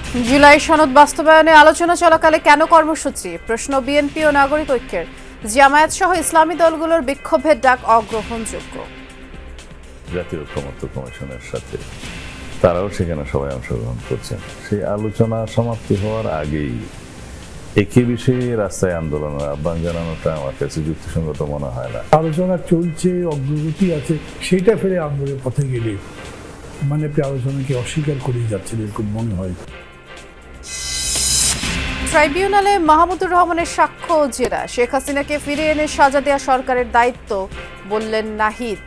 জুলাই সনদ বাস্তবায়নে আলোচনা চলাকালে কেন কর্মসূচি? প্রশ্ন বিএনপি ও নাগরিক ঐক্যের। জামায়াত সহ ইসলামী দলগুলোর বিক্ষোভের ডাক অগ্রহণযোগ্য। জাতীয় ঐক্যমত্য কমিশনের সাথে তারাও সেখানে সবাই অংশগ্রহণ করছেন। সেই আলোচনা সমাপ্তি হওয়ার আগেই একই বিষয়ে রাস্তায় আন্দোলনের আহ্বান জানানোটা আমার কাছে যুক্তিসঙ্গত মনে হয় না। আলোচনা চলছে, অগ্রগতি আছে, সেটা ফেলে আন্দোলনের পথে গেলে মানে আপনি আলোচনাকে অস্বীকার করেই যাচ্ছেন এরকম মনে হয়। ট্রাইব্যুনালে মাহমুদুর রহমানের সাক্ষ্য ও জেরা। শেখ হাসিনাকে ফিরিয়ে এনে সাজা দেওয়া সরকারের দায়িত্ব, বললেন নাহিদ।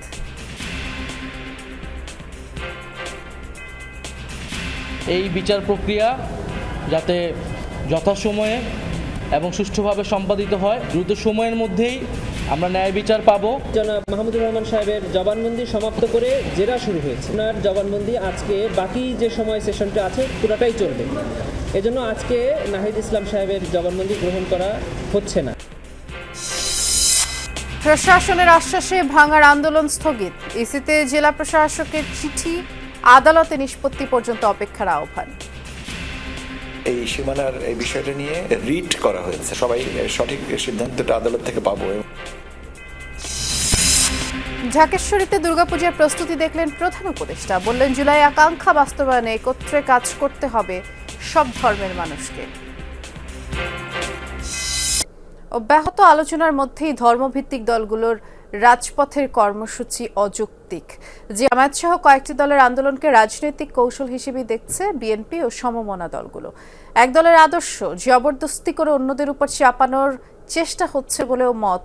এই বিচার প্রক্রিয়া যাতে যথাসময়ে এবং সুষ্ঠুভাবে সম্পাদিত হয়, দ্রুত সময়ের মধ্যেই আমরা ন্যায় বিচার পাবো। জনাব মাহমুদুর রহমান সাহেবের জবানবন্দি সমাপ্ত করে জেরা শুরু হয়েছে। ওনার জবানবন্দি আজকে বাকি যে সময় সেশনটা আছে পুরোটাই চলবে। এজন্য আজকে নাহিদ ইসলাম সাহেবের জবানবন্দি গ্রহণ করা হচ্ছে না। প্রশাসনের আশ্বাসে ভাঙার আন্দোলন স্থগিত। ইসিতে জেলা প্রশাসকের চিঠি, আদালতে নিষ্পত্তি পর্যন্ত অপেক্ষার আহ্বান। এই সীমানার এই বিষয়টা নিয়ে রিট করা হয়েছে, সবাই সঠিক সিদ্ধান্তটা আদালত থেকে পাবো। ঢাকেশ্বরীতে দুর্গাপূজার প্রস্তুতি দেখলেন প্রধান উপদেষ্টা। বললেন জুলাই আকাঙ্ক্ষা বাস্তবায়নে একত্রে কাজ করতে হবে সব ধর্মের মানুষকে। অব্যাহত আলোচনার মধ্যেই ধর্মভিত্তিক দলগুলোর রাজপথের কর্মসূচি অযৌক্তিক। জামায়াত সহ কয়েকটি দলের আন্দোলনকে রাজনৈতিক কৌশল হিসেবে দেখছে বিএনপি ও সমমনা দলগুলো। এক দলের আদর্শ জবরদস্তি করে অন্যদের উপর চাপানোর চেষ্টা হচ্ছে বলেও মত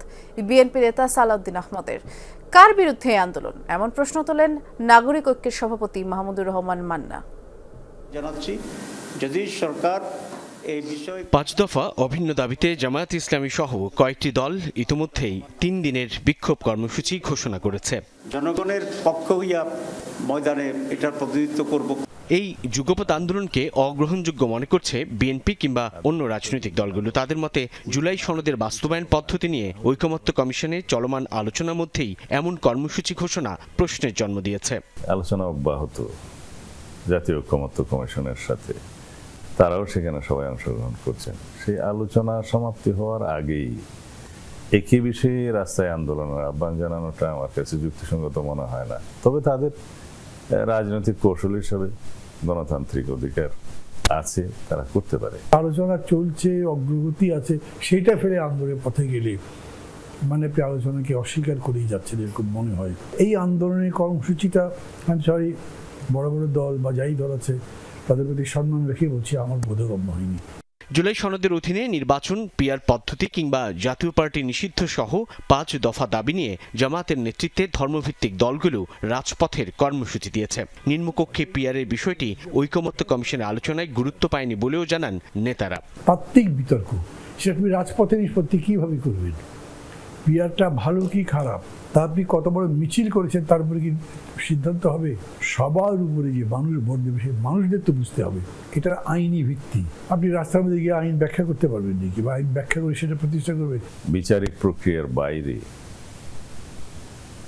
বিএনপি নেতা সালাউদ্দিন আহমদের। কার বিরুদ্ধে এই আন্দোলন? এমন প্রশ্ন তোলেন নাগরিক ঐক্যের সভাপতি মাহমুদুর রহমান মান্না। জানাচ্ছি যদি সরকার এই বিষয়ে ৫ দফা অভিন্ন দাবিতে জামায়াত ইসলামী সহ কয়েকটি দল ইতিমধ্যেই ৩ দিনের বিক্ষোভ কর্মসূচি ঘোষণা করেছে। জনগণের পক্ষ হইয়া ময়দানে এটার প্রতিনিধিত্ব করব। এই যুগপৎ আন্দোলনকে অগ্রহণযোগ্য মনে করছে বিএনপি কিংবা অন্য রাজনৈতিক দলগুলো। তাদের মতে জুলাই সনদের বাস্তবায়ন পদ্ধতি নিয়ে ঐকমত্য কমিশনের চলমান আলোচনার মধ্যেই এমন কর্মসূচি ঘোষণা প্রশ্নের জন্ম দিয়েছে। আলোচনা অব্যাহত জাতীয় ঐক্যমত্য কমিশনের সাথে তারাও সেখানে সবাই অংশগ্রহণ করছেন। সেই আলোচনা সমাপ্তি হওয়ার আগেই একই বিষয়ে রাস্তায় আন্দোলনের আহ্বান জানানোটা আমার কাছে যুক্তিসঙ্গত মনে হয় না। তবে তাদের রাজনৈতিক কৌশল হিসাবে গণতান্ত্রিক অধিকার আছে, তারা করতে পারে। আলোচনা চলছে, অগ্রগতি আছে, সেটা ফেলে আন্দোলনের পথে গেলে মানে আপনি আলোচনাকে অস্বীকার করেই যাচ্ছেন এরকম মনে হয়। এই আন্দোলনের কর্মসূচিটা সরি বড় বড় দল বা যাই দল আছে তাদের প্রতি সম্মান রেখে বলছি আমার বোধগম্য হয়নি। জুলাই সনদের অধীনে নির্বাচন, পিআর পদ্ধতি কিংবা জাতীয় পার্টি নিষিদ্ধ সহ ৫ দফা দাবি নিয়ে জামায়াতের নেতৃত্বে ধর্মভিত্তিক দলগুলো রাজপথের কর্মসূচি দিয়েছে। নিম্নকক্ষে পিআরের বিষয়টি ঐকমত্য কমিশনের আলোচনায় গুরুত্ব পায়নি বলেও জানান নেতারা। তাত্ত্বিক বিতর্ক, সেটা আপনি রাজপথে নিষ্পত্তি কিভাবে করবেন? পিআরটা ভালো কি খারাপ তা আপনি কত বড় মিছিল করেছেন তার উপরে কি সিদ্ধান্ত হবে? সবার উপরে যে মানুষ ভোট দেবে সেই মানুষদের তো বুঝতে হবে এটার আইনি ভিত্তি। আপনি রাস্তার মধ্যে গিয়ে আইন ব্যাখ্যা করতে পারবেন নাকি, বা আইন ব্যাখ্যা করে সেটা প্রতিষ্ঠা করবেন? বিচারিক প্রক্রিয়ার বাইরে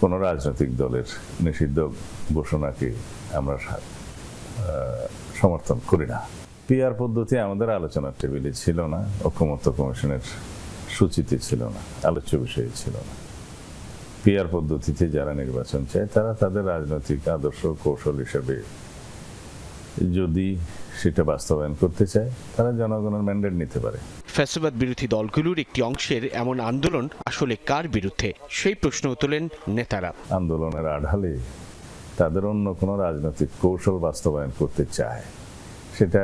কোন রাজনৈতিক দলের নিষিদ্ধ ঘোষণাকে আমরা সমর্থন করি না। পিআর পদ্ধতি আমাদের আলোচনার টেবিলে ছিল না, ঐকমত্য কমিশনের সূচিতে ছিল না, আলোচ্য বিষয়ে ছিল না। পিআর পদ্ধতিতে যারা নির্বাচন চায় তারা তাদের রাজনৈতিক আদর্শ কৌশল হিসেবে যদি সেটা বাস্তবায়ন করতে চায় তারা জনগণের ম্যান্ডেট নিতে পারে। ফ্যাসিবাদ বিরোধী দলগুলোর একটি অংশের এমন আন্দোলন আসলে কার বিরুদ্ধে, সেই প্রশ্ন তোলেন নেতারা। আন্দোলনের আড়ালে তাদের অন্য কোনো রাজনৈতিক কৌশল বাস্তবায়ন করতে চায়, সেটা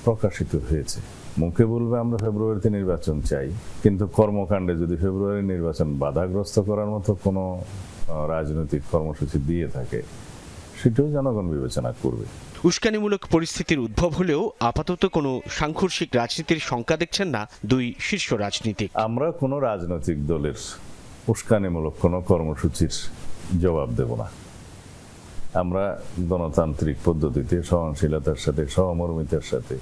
প্রকাশিত হয়েছে। মুখে বলবে আমরা ফেব্রুয়ারিতে নির্বাচন চাই, কিন্তু কর্মকাণ্ডে যদি ফেব্রুয়ারি নির্বাচন বাধাগ্রস্ত করার মতো কোনো রাজনৈতিক কর্মসূচি দিয়ে থাকে সেটাও জনগণ বিবেচনা করবে। উস্কানিমূলক পরিস্থিতির উদ্ভব হলেও আপাতত কোনো সাংঘর্ষিক রাজনীতির শঙ্কা দেখছেন না দুই শীর্ষ রাজনীতিক। আমরা কোনো রাজনৈতিক দলের উস্কানিমূলক কোনো কর্মসূচির জবাব দেব না। আমরা গণতান্ত্রিক পদ্ধতিতে সহনশীলতার সাথে, সহমর্মিতার সাথে,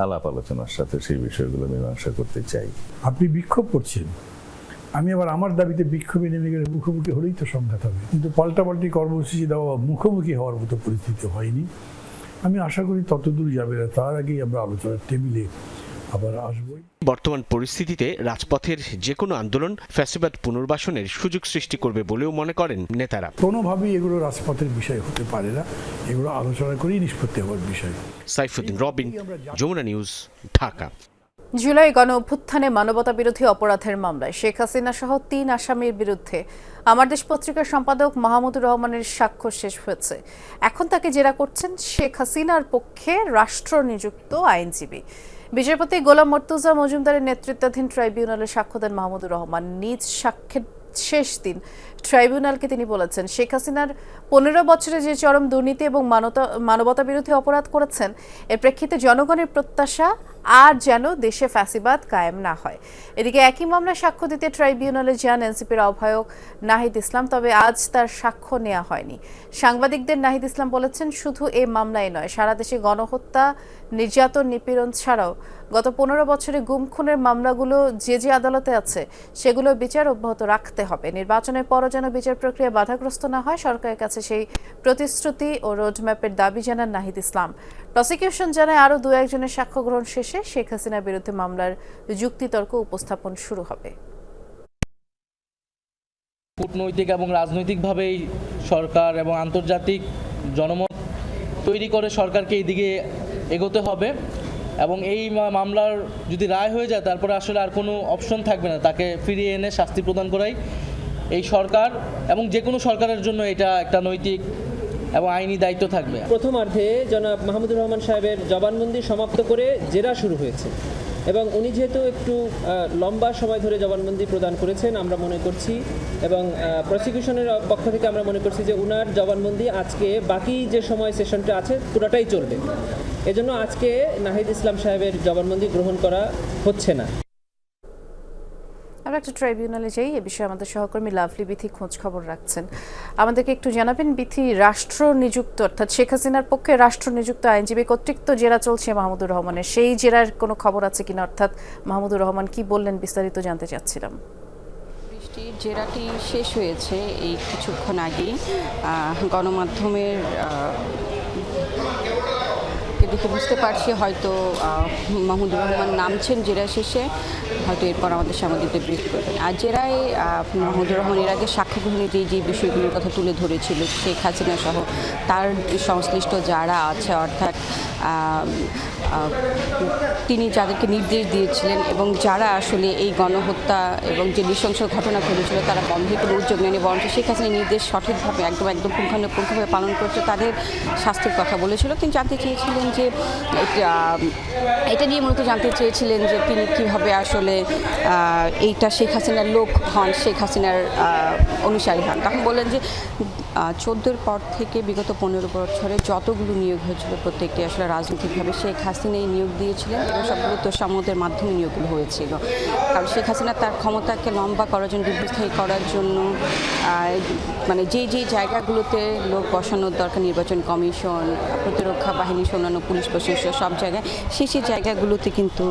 আলাপ আলোচনার সাথে সেই বিষয়গুলো মীমাংসা করতে চাই। আপনি বিক্ষোভ করছেন, আমি আবার আমার দাবিতে বিক্ষোভে নেমে গেলে মুখোমুখি হলেই তো সংঘাত হবে। কিন্তু পাল্টাপাল্টি কর্মসূচি দেওয়া মুখোমুখি হওয়ার মতো পরিস্থিতি হয়নি। আমি আশা করি ততদূর যাবে না, তার আগেই আমরা আলোচনার টেবিলে আবার আসবই। বর্তমান পরিস্থিতিতে রাজপথের যে কোনো আন্দোলন ফ্যাসিবাদ পুনর্বাসনের সুযোগ সৃষ্টি করবে বলেও মনে করেন নেতারা। কোনোভাবেই এগুলো রাজপথের বিষয় হতে পারে না, এগুলো আলোচনা করেই নিষ্পত্তি হওয়ার বিষয়। সাইফুদ্দিন রবিন, যমুনা নিউজ, ঢাকা। জুলাই গণ অভ্যুত্থানে মানবতা বিরোধী অপরাধের মামলায় শেখ হাসিনা সহ 3 আসামির বিরুদ্ধে আমার দেশ পত্রিকার সম্পাদক মাহমুদুর রহমানের সাক্ষ্য শেষ হয়েছে। এখন তাকে জেরা করছেন শেখ হাসিনার পক্ষে রাষ্ট্র নিযুক্ত আইনজীবী। বিচারপতি গোলাম মর্তুজা মজুমদারের নেতৃত্বাধীন ট্রাইব্যুনালে সাক্ষ্য দেন মাহমুদুর রহমান। নিজ সাক্ষ্যের শেষ দিন ট্রাইব্যুনালকে তিনি বলেছেন, শেখ হাসিনার 15 বছরে যে চরম দুর্নীতি এবং মানবতা বিরোধী অপরাধ করেছেন, এর প্রেক্ষিতে জনগণের প্রত্যাশা আর যেন দেশে ফ্যাসিবাদ কায়েম না হয়। এদিকে একই মামলায় সাক্ষ্য দিতে ট্রাইব্যুনালে যান এনসিপির আহ্বায়ক নাহিদ ইসলাম, তবে আজ তার সাক্ষ্য নেওয়া হয়নি। সাংবাদিকদের নাহিদ ইসলাম বলেছেন, শুধু এই মামলাই নয়, সারা দেশে গণহত্যা, নির্যাতন, নিপীড়ন ছাড়াও গত 15 বছরে গুম খুনের মামলাগুলো যে আদালতে আছে সেগুলো বিচার অব্যাহত রাখতে হবে। নির্বাচনের পরও যেন বিচার প্রক্রিয়া বাধাগ্রস্ত না হয়, সরকারের কাছে সেই প্রতিশ্রুতি ও রোডম্যাপের দাবি জানান নাহিদ ইসলাম। প্রসিকিউশন জানায় আরও 2-1 জনের সাক্ষ্য গ্রহণ শেষে শেখ হাসিনার বিরুদ্ধে মামলার যুক্তিতর্ক উপস্থাপন শুরু হবে। কূটনৈতিক এবং রাজনৈতিকভাবেই সরকার এবং আন্তর্জাতিক জনমত তৈরি করে সরকারকে এই দিকে এগোতে হবে এবং এই মামলার যদি রায় হয়ে যায় তারপরে আসলে আর কোনো অপশন থাকবে না, তাকে ফিরিয়ে এনে শাস্তি প্রদান করাই এই সরকার এবং যে কোনো সরকারের জন্য এটা একটা নৈতিক এবং আইনি দায়িত্ব থাকবে। প্রথমার্ধে জনাব মাহমুদুর রহমান সাহেবের জবানবন্দি সমাপ্ত করে জেরা শুরু হয়েছে এবং উনি যেহেতু একটু লম্বা সময় ধরে জবানবন্দি প্রদান করেছেন আমরা মনে করছি, এবং প্রসিকিউশনের পক্ষ থেকে আমরা মনে করছি যে উনার জবানবন্দি আজকে বাকি যে সময় সেশনটা আছে পুরোটাই চলবে। এজন্য আজকে নাহিদ ইসলাম সাহেবের জবানবন্দি গ্রহণ করা হচ্ছে না। আমরা একটা ট্রাইব্যুনালে যাই, এ বিষয়ে আমাদের সহকর্মী লাভলি বিথি খোঁজ খবর রাখছেন। আমাদেরকে একটু জানাবেন বিথি, রাষ্ট্র নিযুক্ত অর্থাৎ শেখ হাসিনার পক্ষে রাষ্ট্র নিযুক্ত আইনজীবী কর্তৃক তো জেরা চলছে মাহমুদুর রহমানের, সেই জেরার কোনো খবর আছে কিনা, অর্থাৎ মাহমুদুর রহমান কি বললেন বিস্তারিত জানতে চাচ্ছিলাম। জেরাটি শেষ হয়েছে এই কিছুক্ষণ আগেই। গণমাধ্যমের দেখে বুঝতে পারছি হয়তো মাহমুদুর রহমান নামছেন জেরা শেষে, হয়তো এরপর আমাদের সাংবাদিকদের ব্রিফ করবেন। আর জেরায় মাহমুদুর রহমান এর আগে সাক্ষ্য গ্রহণে যে বিষয়গুলোর কথা তুলে ধরেছিল শেখ হাসিনা সহ তার সংশ্লিষ্ট যারা আছে, অর্থাৎ তিনি যাদেরকে নির্দেশ দিয়েছিলেন এবং যারা আসলে এই গণহত্যা এবং যে নৃশংস ঘটনা ঘটেছিল তারা বন্ধের কোনো উদ্যোগ নেয়নি, বরঞ্চ শেখ হাসিনার নির্দেশ সঠিকভাবে একদম পুঙ্খানুপুঙ্খভাবে পালন করছে, তাদের শাস্তির কথা বলেছিল। তিনি জানতে চেয়েছিলেন যে এটা নিয়ে মূলত জানতে চেয়েছিলেন যে তিনি কীভাবে আসলে এইটা শেখ হাসিনার লোক হন, শেখ হাসিনার অনুসারী হন। তখন বললেন যে 14-র পর থেকে বিগত 15 বছরে যতগুলো নিয়োগ হয়েছিল প্রত্যেকটি আসলে রাজনৈতিকভাবে শেখ হাসিনাই নিয়োগ দিয়েছিলেন এবং সবগুলো তোষামোদের মাধ্যমে নিয়োগগুলো হয়েছিল। কারণ শেখ হাসিনা তার ক্ষমতাকে লম্বা করার জন্য, দীর্ঘস্থায়ী করার জন্য মানে যে জায়গাগুলোতে লোক বসানোর দরকার, নির্বাচন কমিশন, প্রতিরক্ষা বাহিনী, অন্যান্য পুলিশ প্রশাসন, সব জায়গায় সেই জায়গাগুলোতে কিন্তু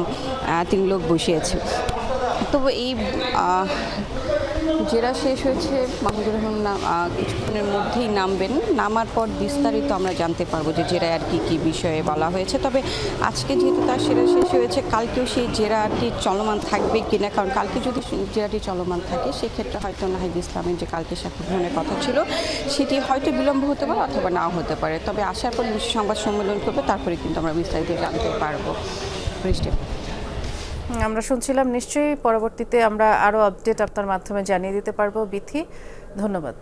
তিনি লোক বসিয়েছেন। তো এই জেরা শেষ হয়েছে, মাহমুদুর রহমান কিছুক্ষণের মধ্যেই নামবেন। নামার পর বিস্তারিত আমরা জানতে পারবো যে জেরায় আর কী বিষয়ে বলা হয়েছে। তবে আজকে যেহেতু তার জেরা শেষ হয়েছে, কালকেও সেই জেরাটি চলমান থাকবে কিনা, কারণ কালকে যদি জেরাটি চলমান থাকে সেক্ষেত্রে হয়তো নাহিদ ইসলামের যে কালকে সাক্ষ্য গ্রহণের কথা ছিল সেটি হয়তো বিলম্ব হতে পারে অথবা নাও হতে পারে। তবে আসার পর সংবাদ সম্মেলন করবে, তারপরে কিন্তু আমরা বিস্তারিত জানতে পারবো। বৃষ্টি, আমরা শুনছিলাম, নিশ্চয়ই পরবর্তীতে আমরা আরও আপডেট আপনার মাধ্যমে জানিয়ে দিতে পারবো। বিথি, ধন্যবাদ।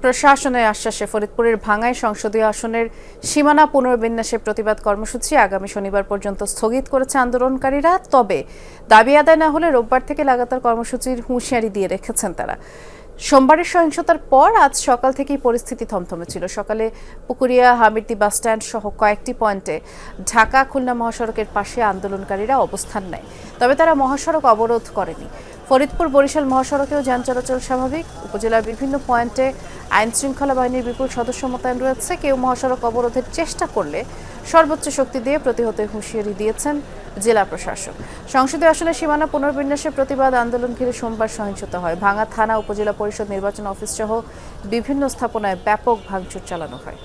প্রশাসনের আশ্বাসে ফরিদপুরের ভাঙ্গায় সংসদীয় আসনের সীমানা পুনর্বিন্যাসের প্রতিবাদ কর্মসূচি আগামী শনিবার পর্যন্ত স্থগিত করেছে আন্দোলনকারীরা। তবে দাবি আদায় না হলে রোববার থেকে লাগাতার কর্মসূচির হুঁশিয়ারি দিয়ে রেখেছেন তারা। সোমবারের সহিংসতার পর আজ সকাল থেকেই পরিস্থিতি থমথমে ছিল। সকালে পুকুরিয়া, হামিরদি বাসস্ট্যান্ড সহ কয়েকটি পয়েন্টে ঢাকা খুলনা মহাসড়কের পাশে আন্দোলনকারীরা অবস্থান নেয়, তবে তারা মহাসড়ক অবরোধ করেনি। ফরিদপুর বরিশাল মহাসড়কেও যান চলাচল স্বাভাবিক। উপজেলার বিভিন্ন পয়েন্টে আইন শৃঙ্খলা বাহিনীর বিপুল সদস্য মোতায়েন রয়েছে। কেউ মহাসড়ক অবরোধের চেষ্টা করলে সর্বোচ্চ শক্তি দিয়ে প্রতিহত হুঁশিয়ারি দিয়েছেন জেলা প্রশাসক। সংসদীয় আসনে সীমানা পুনর্বিন্যাসের প্রতিবাদ আন্দোলন ঘিরে সোমবার সহিংসতা হয়। ভাঙ্গা থানা, উপজেলা পরিষদ, নির্বাচন অফিস সহ বিভিন্ন স্থাপনায় ব্যাপক ভাঙচুর চালানো হয়।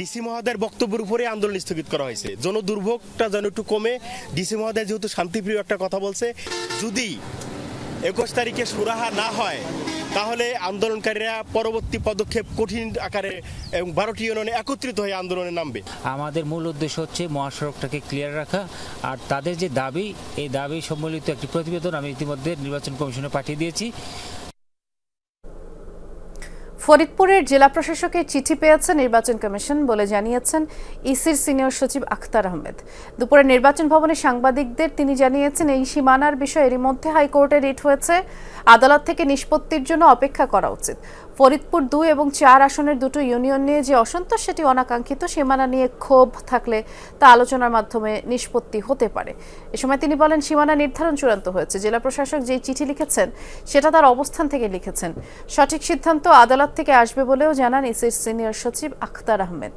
ডিসি মহোদয়ের বক্তব্যের উপরে আন্দোলন স্থগিত করা হয়েছে, জনদুর্ভোগটা যেন একটু কমে। ডিসি মহোদয় যেহেতু শান্তিপ্রিয় একটা কথা বলছে, যদি 21 তারিখে সুরাহা না হয় তাহলে আন্দোলনকারীরা পরবর্তী পদক্ষেপ কঠিন আকারে এবং 12টি ইউনিয়নে একত্রিত হয়ে আন্দোলনে নামবে। আমাদের মূল উদ্দেশ্য হচ্ছে মহাসড়কটাকে ক্লিয়ার রাখা, আর তাদের যে দাবি, এই দাবি সম্বলিত একটি প্রতিবেদন আমি ইতিমধ্যে নির্বাচন কমিশনে পাঠিয়ে দিয়েছি। ফরিদপুরের জেলা প্রশাসকের চিঠি পেয়েছে নির্বাচন কমিশন বলে জানিয়েছেন ইসির সিনিয়র সচিব আখতার আহমেদ। দুপুরে নির্বাচন ভবনে সাংবাদিকদের তিনি জানিয়েছেন, এই সীমানার বিষয়ে এরই মধ্যে হাইকোর্টে রিট হয়েছে, আদালত থেকে নিষ্পত্তির জন্য অপেক্ষা করা উচিত। ফরিদপুর 2 এবং 4 আসনের দুটো ইউনিয়ন নিয়ে যে অসন্তোষ, সেটি অনাকাঙ্ক্ষিত। সীমানা নিয়ে ক্ষোভ থাকলে তা আলোচনার মাধ্যমে নিষ্পত্তি হতে পারে। এ সময় তিনি বলেন, সীমানা নির্ধারণ চূড়ান্ত হয়েছে। জেলা প্রশাসক যেই চিঠি লিখেছেন সেটা তার অবস্থান থেকে লিখেছেন। সঠিক সিদ্ধান্ত আদালত থেকে আসবে বলেও জানান ইসির সিনিয়র সচিব আখতার আহমেদ।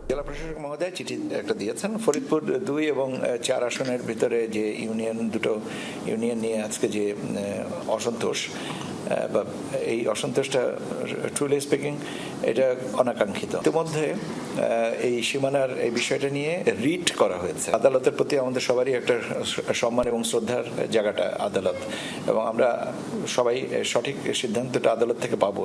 জেলা প্রশাসক মহোদয় চিঠি একটা দিয়েছেন। ফরিদপুর 2 এবং 4 আসনের ভিতরে যে দুটো ইউনিয়ন নিয়ে আজকে যে অসন্তোষ, বা এই অসন্তোষটা ট্রুলি স্পিকিং এটা অনাকাঙ্ক্ষিত। ইতিমধ্যে এই সীমানার এই বিষয়টা নিয়ে রিট করা হয়েছে। আদালতের প্রতি আমাদের সবারই একটা সম্মান এবং শ্রদ্ধার জায়গাটা আদালত, এবং আমরা সবাই সঠিক সিদ্ধান্তটা আদালত থেকে পাবো।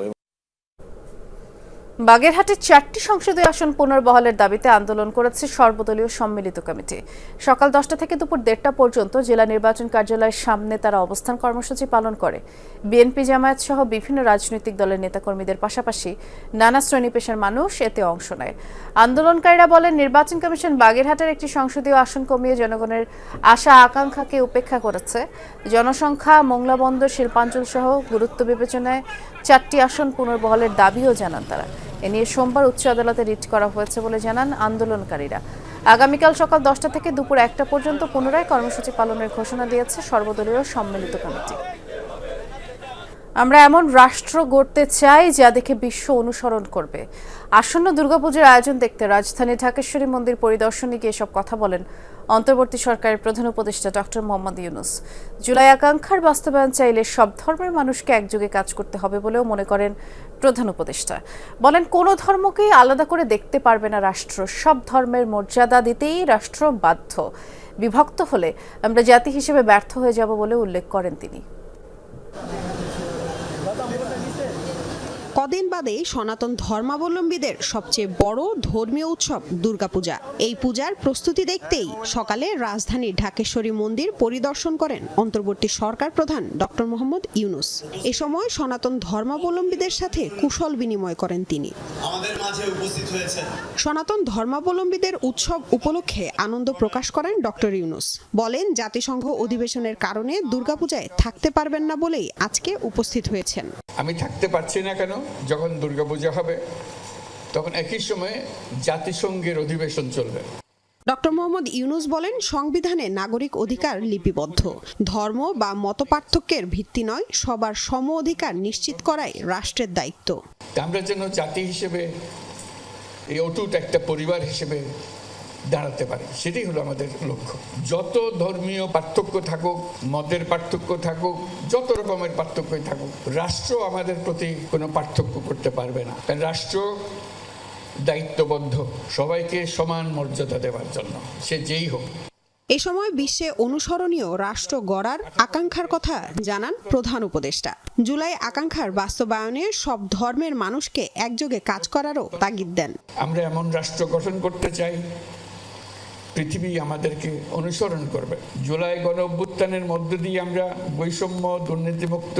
বাগেরহাটে 4টি সংসদীয় আসন পুনর্বহালের দাবিতে আন্দোলন করেছে সর্বদলীয় সম্মিলিত কমিটি। সকাল 10টা থেকে দুপুর 1:30 পর্যন্ত জেলা নির্বাচন কার্যালয়ের সামনে তারা অবস্থান কর্মসূচি পালন করে। বিএনপি, জামায়াত সহ বিভিন্ন রাজনৈতিক দলের নেতাকর্মীদের পাশাপাশি নানা শ্রেণী পেশার মানুষ এতে অংশ নেয়। আন্দোলনকারীরা বলেন, নির্বাচন কমিশন বাগেরহাটের একটি সংসদীয় আসন কমিয়ে জনগণের আশা আকাঙ্ক্ষাকে উপেক্ষা করেছে। জনসংখ্যা, মোংলা বন্দর, শিল্পাঞ্চল সহ গুরুত্ব বিবেচনায় 4টি আসন পুনর্বহালের দাবিও জানান তারা। এ নিয়ে সোমবার উচ্চ আদালতে রিট করা হয়েছে বলে জানান আন্দোলনকারীরা। আগামীকাল সকাল 10টা থেকে দুপুর 1টা পর্যন্ত পুনরায় কর্মসূচি পালনের ঘোষণা দিয়েছে সর্বদলীয় সম্মিলিত কমিটি। আমরা এমন রাষ্ট্র গড়তে চাই যা দেখে বিশ্ব অনুসরণ করবে। আসন্ন দুর্গাপূজার আয়োজন দেখতে রাজধানী ঢাকেশ্বরী মন্দির পরিদর্শনে গিয়ে সব কথা বলেন অন্তর্বর্তী সরকারের প্রধান উপদেষ্টা ডক্টর মোহাম্মদ ইউনূস। জুলাই আকাঙ্ক্ষার বাস্তবায়ন চাইলে সব ধর্মের মানুষকে একযোগে কাজ করতে হবে বলেও মনে করেন প্রধান উপদেষ্টা। বলেন, কোনো ধর্মকেই আলাদা করে দেখতে পারবে না রাষ্ট্র, সব ধর্মের মর্যাদা দিতেই রাষ্ট্র বাধ্য। বিভক্ত হলে আমরা জাতি হিসেবে ব্যর্থ হয়ে যাব বলে উল্লেখ করেন তিনি। কদিন বাদেই সনাতন ধর্মাবলম্বীদের সবচেয়ে বড় ধর্মীয় উৎসব দুর্গাপূজা। এই পূজার প্রস্তুতি দেখতেই সকালে রাজধানীর ঢাকেশ্বরী মন্দির পরিদর্শন করেন অন্তর্বর্তী সরকার প্রধান ডক্টর মোহাম্মদ ইউনূস। এ সময় সনাতন ধর্মাবলম্বীদের সাথে কুশল বিনিময় করেন তিনি। সনাতন ধর্মাবলম্বীদের উৎসব উপলক্ষে আনন্দ প্রকাশ করেন ডক্টর ইউনূস। বলেন, জাতিসংঘ অধিবেশনের কারণে দুর্গাপূজায় থাকতে পারবেন না বলেই আজকে উপস্থিত হয়েছেন। আমি থাকতে পারছি না কেন? যখন দুর্গাপূজা হবে তখন একই সময়ে জাতিসংঘের অধিবেশন চলবে। ডক্টর মোহাম্মদ ইউনূস বলেন, সংবিধানে নাগরিক অধিকার লিপিবদ্ধ। ধর্ম বা মতপার্থক্যের ভিত্তি নয়, সবার সম অধিকার নিশ্চিত করাই রাষ্ট্রের দায়িত্ব। আমরা যেন জাতি হিসেবে এই অটুট একটা পরিবার হিসেবে দাঁড়াতে পারি, সেটাই হলো আমাদের লক্ষ্য। যত ধর্মীয় পার্থক্য থাকুক, মতের পার্থক্য থাকুক, যত রকমের পার্থক্যই থাকুক, রাষ্ট্র আমাদের প্রতি কোনো পার্থক্য করতে পারবে না। রাষ্ট্র দায়িত্ববদ্ধ সবাইকে সমান মর্যাদা দেওয়ার জন্য, সে যেই হোক। এ সময় বিশ্বে অনুসরণীয় রাষ্ট্র গড়ার আকাঙ্ক্ষার কথা জানান প্রধান উপদেষ্টা। জুলাই আকাঙ্ক্ষার বাস্তবায়নে সব ধর্মের মানুষকে একযোগে কাজ করারও তাগিদ দেন। আমরা এমন রাষ্ট্র গঠন করতে চাই পৃথিবী আমাদেরকে অনুসরণ করবে। জুলাই গণ অভ্যুত্থানের মধ্য দিয়ে আমরা বৈষম্য, দুর্নীতিমুক্ত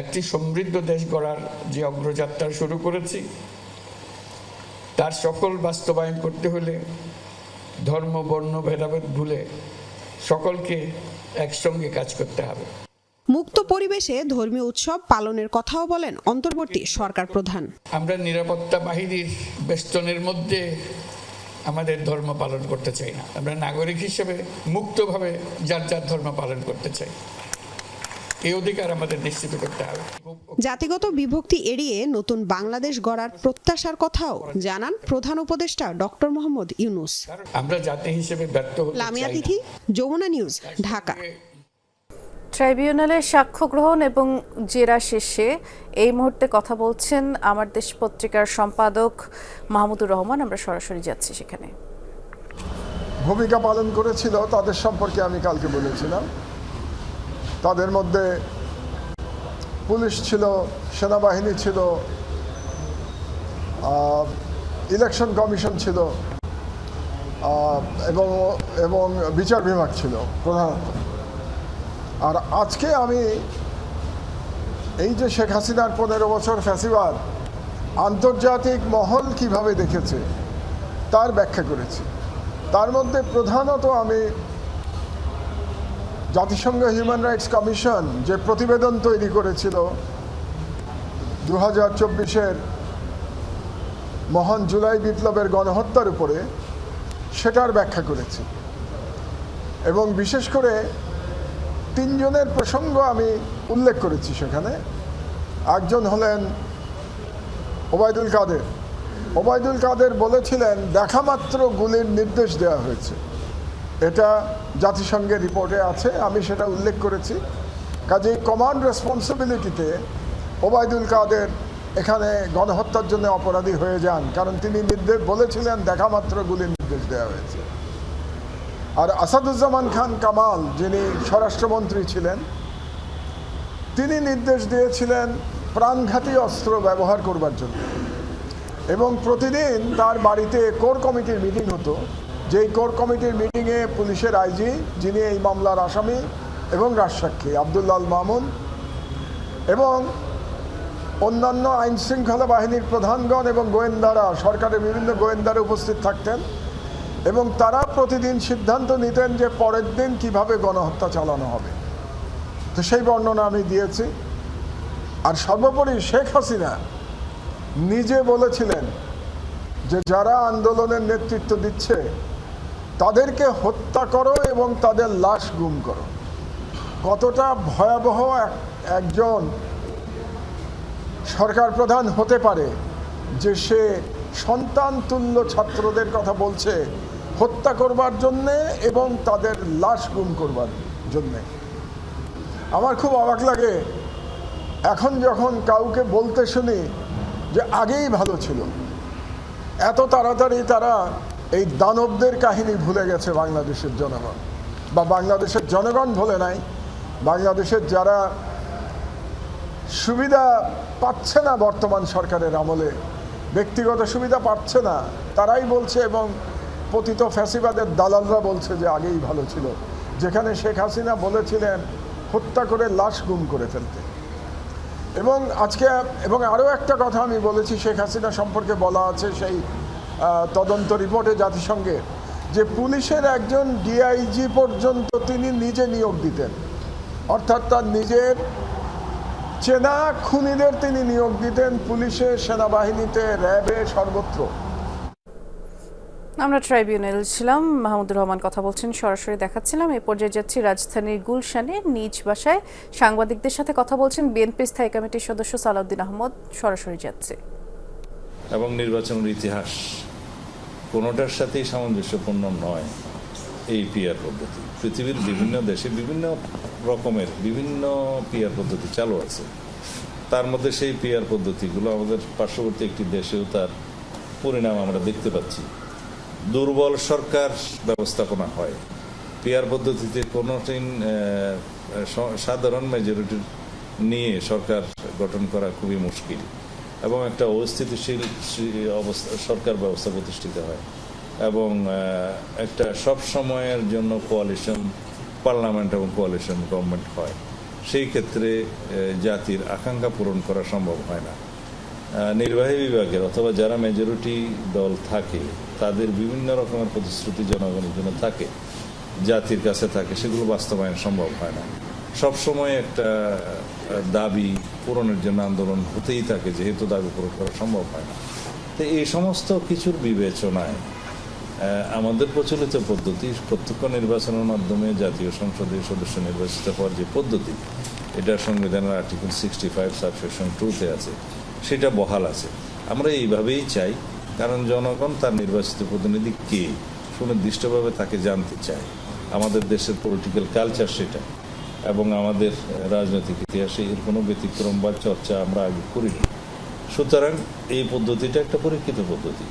একটি সমৃদ্ধ দেশ গড়ার যে অগ্রযাত্রা শুরু করেছি, তার সকল বাস্তবায়ন করতে হলে ধর্ম, বর্ণ ভেদাভেদ ভুলে সকলকে একসঙ্গে কাজ করতে হবে। মুক্ত পরিবেশে ধর্মীয় উৎসব পালনের কথাও বলেন অন্তর্বর্তী সরকার প্রধান। আমরা নিরাপত্তা বাহিনীর বেষ্টনের মধ্যে আমাদের ধর্ম পালন করতে চাই না। আমরা নাগরিক হিসেবে মুক্তভাবে যার যার ধর্ম পালন করতে চাই। এই অধিকার আমাদের নিশ্চিত করতে হবে। জাতিগত বিভক্তি এড়িয়ে নতুন বাংলাদেশ গড়ার প্রত্যাশার কথাও জানান প্রধান উপদেষ্টা ডক্টর মোহাম্মদ ইউনূস। আমরা জাতি হিসেবে ব্যর্থ হতে চাই না। লামিয়া তিথি, যমুনা নিউজ, ঢাকা। ট্রাইব্যুনালের সাক্ষ্য গ্রহণ এবং জেরা শেষে এই মুহূর্তে কথা বলছেন আমার দেশ পত্রিকার সম্পাদক মাহমুদুর রহমান। আমরা সরাসরি যাচ্ছি সেখানে। ভূমিকা পালন করেছিল তাদের সম্পর্কে আমি কালকে বলেছিলাম। তাদের মধ্যে পুলিশ ছিল, সেনাবাহিনী ছিল, ইলেকশন কমিশন ছিল এবং বিচার বিভাগ ছিল প্রধানত। আর আজকে আমি এই যে শেখ হাসিনার 15 বছর ফ্যাসিবাদ আন্তর্জাতিক মহল কিভাবে দেখেছে তার ব্যাখ্যা করেছি। তার মধ্যে প্রধানত আমি জাতিসংঘ হিউম্যান রাইটস কমিশন যে প্রতিবেদন তৈরি করেছিল 2024-এর মহান জুলাই বিপ্লবের গণহত্যার উপরে, সেটার ব্যাখ্যা করেছি এবং বিশেষ করে 3 জনের প্রসঙ্গ আমি উল্লেখ করেছি সেখানে। একজন হলেন ওবায়দুল কাদের। ওবায়দুল কাদের বলেছিলেন দেখামাত্র গুলির নির্দেশ দেওয়া হয়েছে, এটা জাতিসংঘের রিপোর্টে আছে, আমি সেটা উল্লেখ করেছি। কাজেই কমান্ড রেসপন্সিবিলিটিতে ওবায়দুল কাদের এখানে গণহত্যার জন্য অপরাধী হয়ে যান, কারণ তিনি নির্দেশ বলেছিলেন দেখামাত্র গুলির নির্দেশ দেওয়া হয়েছে। আর আসাদুজ্জামান খান কামাল, যিনি স্বরাষ্ট্রমন্ত্রী ছিলেন, তিনি নির্দেশ দিয়েছিলেন প্রাণঘাতী অস্ত্র ব্যবহার করবার জন্য। এবং প্রতিদিন তার বাড়িতে কোর কমিটির মিটিং হতো, যেই কোর কমিটির মিটিংয়ে পুলিশের আইজি, যিনি এই মামলার আসামি এবং রাজসাক্ষী আব্দুল্লাহ আল মামুন, এবং অন্যান্য আইন শৃঙ্খলা বাহিনীর প্রধানগণ এবং গোয়েন্দারা, সরকারের বিভিন্ন গোয়েন্দারা উপস্থিত থাকতেন এবং তারা প্রতিদিন সিদ্ধান্ত নিতেন যে পরের দিন কিভাবে গণহত্যা চালানো হবে। তো সেই বর্ণনা আমি দিয়েছি। আর সর্বোপরি শেখ হাসিনা নিজে বলেছিলেন যে যারা আন্দোলনের নেতৃত্ব দিচ্ছে তাদেরকে হত্যা করো এবং তাদের লাশ গুম করো। কতটা ভয়াবহ একজন সরকার প্রধান হতে পারে যে সে সন্তান তুল্য ছাত্রদের কথা বলছে হত্যা করবার জন্যে এবং তাদের লাশ গুম করবার জন্যে। আমার খুব অবাক লাগে এখন যখন কাউকে বলতে শুনি যে আগেই ভালো ছিল। এত তাড়াতাড়ি তারা এই দানবদের কাহিনী ভুলে গেছে বাংলাদেশের জনগণ, বা বাংলাদেশের জনগণ ভুলে নাই, বাংলাদেশের যারা সুবিধা পাচ্ছে না বর্তমান সরকারের আমলে, ব্যক্তিগত সুবিধা পাচ্ছে না, তারাই বলছে এবং পতিত ফ্যাসিবাদের দালালরা বলছে যে আগেই ভালো ছিল, যেখানে শেখ হাসিনা বলেছিলেন হত্যা করে লাশ গুম করে ফেলতে। এবং আজকে এবং আরও একটা কথা আমি বলেছি শেখ হাসিনা সম্পর্কে বলা আছে সেই তদন্ত রিপোর্টে জাতিসংঘের, যে পুলিশের একজন ডিআইজি পর্যন্ত তিনি নিজে নিয়োগ দিতেন, অর্থাৎ তার নিজের চেনা খুনিদের তিনি নিয়োগ দিতেন পুলিশে, সেনাবাহিনীতে, র্যাবে, সর্বত্র। আমরা ট্রাইব্যুনাল ছিলাম, মাহমুদুর রহমান কথা বলছেন, সরাসরি দেখাচ্ছিলাম। এই পর্যায়ে যাচ্ছি রাজধানীর গুলশানে, নিজ বাসায় সাংবাদিকদের সাথে কথা বলছেন বিএনপি স্থায়ী কমিটির সদস্য সালাউদ্দিন আহমদ। সরাসরি যাচ্ছে। এবং নির্বাচনের ইতিহাস কোনোটার সাথেই সামঞ্জস্যপূর্ণ নয় এই পিআর পদ্ধতি। পৃথিবীর বিভিন্ন দেশে বিভিন্ন রকমের বিভিন্ন পিআর পদ্ধতি চালু আছে, তার মধ্যে সেই পিআর পদ্ধতিগুলো আমাদের পার্শ্ববর্তী একটি দেশেও তার পরিণাম আমরা দেখতে পাচ্ছি। দুর্বল সরকার ব্যবস্থাপনা হয় পিআর পদ্ধতিতে। কোনোদিন সাধারণ মেজরিটি নিয়ে সরকার গঠন করা খুবই মুশকিল এবং একটা অস্থিতিশীল সরকার ব্যবস্থা প্রতিষ্ঠিত হয় এবং একটা সব সময়ের জন্য কোয়ালিশন পার্লামেন্ট এবং কোয়ালিশন গভর্নমেন্ট হয়। সেই ক্ষেত্রে জাতির আকাঙ্ক্ষা পূরণ করা সম্ভব হয় না। নির্বাহী বিভাগের অথবা যারা মেজরিটি দল থাকে তাদের বিভিন্ন রকমের প্রতিশ্রুতি জনগণের জন্য থাকে, জাতির কাছে থাকে, সেগুলো বাস্তবায়ন সম্ভব হয় না। সবসময় একটা দাবি পূরণের জন্য আন্দোলন হতেই থাকে, যেহেতু দাবি পূরণ করা সম্ভব হয় না। তো এই সমস্ত কিছুর বিবেচনায় আমাদের প্রচলিত পদ্ধতি প্রত্যক্ষ নির্বাচনের মাধ্যমে জাতীয় সংসদের সদস্য নির্বাচিত হওয়ার যে পদ্ধতি, এটা সংবিধানের আর্টিকেল 65 সাবসেকশন 2-তে আছে, সেটা বহাল আছে। আমরা এইভাবেই চাই, কারণ জনগণ তার নির্বাচিত প্রতিনিধি কে সুনির্দিষ্টভাবে তাকে জানতে চায়। আমাদের দেশের পলিটিক্যাল কালচার সেটা। এবং আমাদের রাজনৈতিক ইতিহাসে এর কোনো ব্যতিক্রম বা চর্চা আমরা আগে করিনি। সুতরাং এই পদ্ধতিটা একটা পরীক্ষিত পদ্ধতি।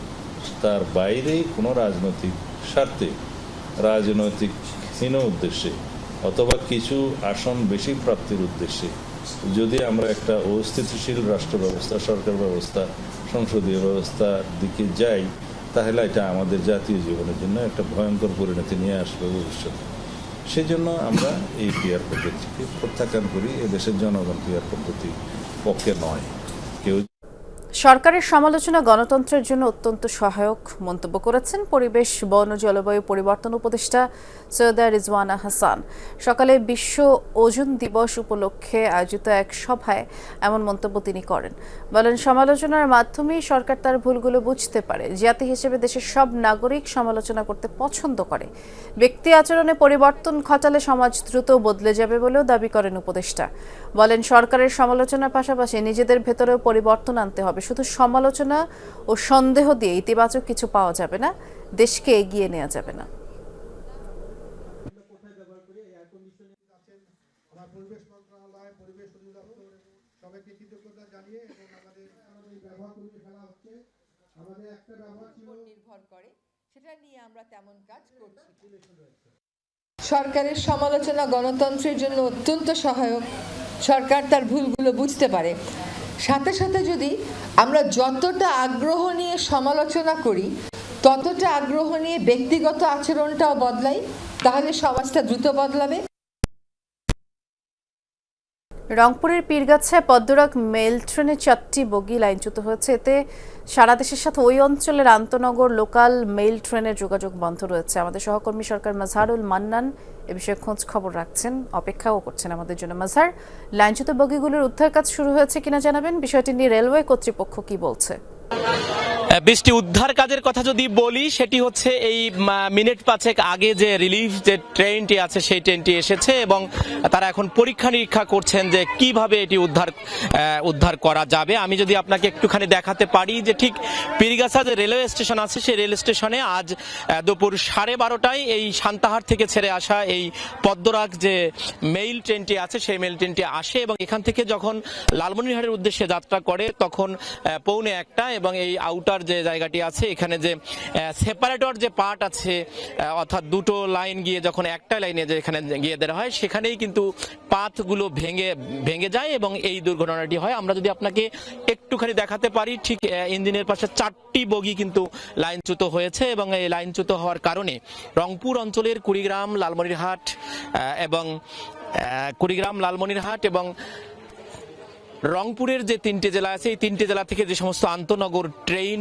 তার বাইরে কোনো রাজনৈতিক স্বার্থে, রাজনৈতিক হীন উদ্দেশ্যে অথবা কিছু আসন বেশি প্রাপ্তির উদ্দেশ্যে যদি আমরা একটা অস্থিতিশীল রাষ্ট্র ব্যবস্থা, সরকার ব্যবস্থা, সংসদীয় ব্যবস্থার দিকে যাই, তাহলে এটা আমাদের জাতীয় জীবনের জন্য একটা ভয়ঙ্কর পরিণতি নিয়ে আসবে ভবিষ্যতে। সেজন্য আমরা এই পিআর পদ্ধতিকে প্রত্যাখ্যান করি। এদেশের জনগণ পিআর পদ্ধতি পক্ষে নয়। কেউ সরকারের সমালোচনা গণতন্ত্রের জন্য অত্যন্ত সহায়ক মন্তব্য করেছেন পরিবেশ, বন ও জলবায়ু পরিবর্তন উপদেষ্টা সৈয়দা রিজওয়ানা হাসান। সকালে বিশ্ব ওজন দিবস উপলক্ষে আয়োজিত এক সভায় এমন মন্তব্য তিনি করেন। বলেন, সমালোচনার মাধ্যমেই সরকার তার ভুলগুলো বুঝতে পারে। জাতি হিসেবে দেশের সব নাগরিক সমালোচনা করতে পছন্দ করে। ব্যক্তি আচরণে পরিবর্তন ঘটালে সমাজ দ্রুত বদলে যাবে বলেও দাবি করেন উপদেষ্টা। বলেন, সরকারের সমালোচনার পাশাপাশি নিজেদের ভেতরেও পরিবর্তন আনতে হবে। শুধু সমালোচনা ও সন্দেহ দিয়ে ইতিবাচক কিছু পাওয়া যাবে না, দেশকে এগিয়ে নেওয়া যাবে না। সরকারের সমালোচনা গণতন্ত্রের জন্য অত্যন্ত সহায়ক। সরকার তার ভুলগুলো বুঝতে পারে। সাথে সাথে যদি আমরা যতটা আগ্রহ নিয়ে সমালোচনা করি, ততটা আগ্রহ নিয়ে ব্যক্তিগত আচরণটাও বদলাই, তাহলে সমাজটা দ্রুত বদলাবে। রংপুরের পীরগাছায় পদ্মরাগ মেল ট্রেনে 4টি বগি লাইনচ্যুত হয়েছে। এতে সারা দেশের সাথে ওই অঞ্চলের আন্তনগর লোকাল মেল ট্রেনের যোগাযোগ বন্ধ রয়েছে। আমাদের সহকর্মী সরকার মাজহারুল মান্নান এ বিষয়ে খোঁজ খবর রাখছেন, অপেক্ষাও করছেন আমাদের জন্য। মাজহার, লাইনচ্যুত বগিগুলোর উদ্ধার কাজ শুরু হয়েছে কিনা জানাবেন। বিষয়টি নিয়ে রেলওয়ে কর্তৃপক্ষ কি বলছে? বৃষ্টি, উদ্ধার কাজের কথা যদি বলি, সেটি হচ্ছে এই মিনিট পাঁচেক আগে যে রিলিফ যে ট্রেনটি আছে সেই ট্রেনটি এসেছে এবং তারা এখন পরীক্ষা নিরীক্ষা করছেন যে কিভাবে এটি উদ্ধার করা যাবে। আমি যদি আপনাকে একটুখানি দেখাতে পারি যে ঠিক পীরগাছা যে রেলওয়ে স্টেশন আছে সেই রেল স্টেশনে আজ দুপুর 12:30টায় এই সান্তাহার থেকে ছেড়ে আসা এই পদ্মরাগ যে মেইল ট্রেনটি আছে সেই মেইল ট্রেনটি আসে এবং এখান থেকে যখন লালমনিরহাটের উদ্দেশ্যে যাত্রা করে তখন 1:45 এবং এই আউটার যে জায়গাটি আছে এখানে যে সেপারেটর যে পার্ট আছে, অর্থাৎ দুটো লাইন গিয়ে যখন একটা লাইনে যেখানে গিয়ে দেওয়া হয় সেখানেই কিন্তু পাতগুলো ভেঙে যায় এবং এই দুর্ঘটনাটি হয়। আমরা যদি আপনাকে একটুখানি দেখাতে পারি, ঠিক ইঞ্জিনের পাশে 4টি বগি কিন্তু লাইনচ্যুত হয়েছে এবং এই লাইনচ্যুত হওয়ার কারণে রংপুর অঞ্চলের কুড়িগ্রাম, লালমনিরহাট এবং রংপুরের যে 3টে জেলা আছে এই 3টে জেলা থেকে যে সমস্ত আন্তনগর ট্রেন,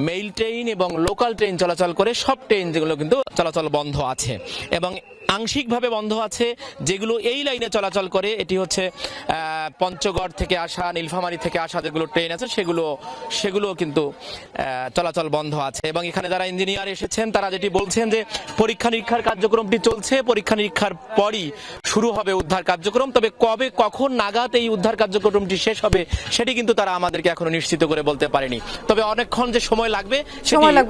মেইল ট্রেন এবং লোকাল ট্রেন চলাচল করে সব ট্রেন যেগুলো কিন্তু চলাচল বন্ধ আছে এবং আংশিকভাবে বন্ধ আছে যেগুলো এই লাইনে চলাচল করে। এটি হচ্ছে পঞ্চগড় থেকে আসা, নীলফামারী থেকে আসা যেগুলো ট্রেন আছে সেগুলো কিন্তু চলাচল বন্ধ আছে এবং এখানে যারা ইঞ্জিনিয়ার এসেছেন তারা যেটি বলছেন যে পরীক্ষা নিরীক্ষার কার্যক্রমটি চলছে, পরীক্ষা নিরীক্ষার পরই শুরু হবে উদ্ধার কার্যক্রম। তবে কখন নাগাদ এই উদ্ধার কার্যক্রমটি শেষ হবে সেটি কিন্তু তারা আমাদেরকে এখনো নিশ্চিত করে বলতে পারেনি। তবে অনেকক্ষণ যে সময় লাগবে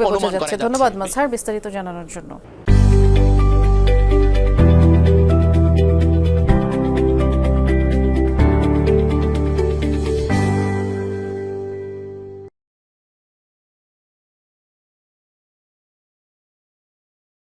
বোঝা যাচ্ছে। ধন্যবাদ মাজহার বিস্তারিত জানানোর জন্য।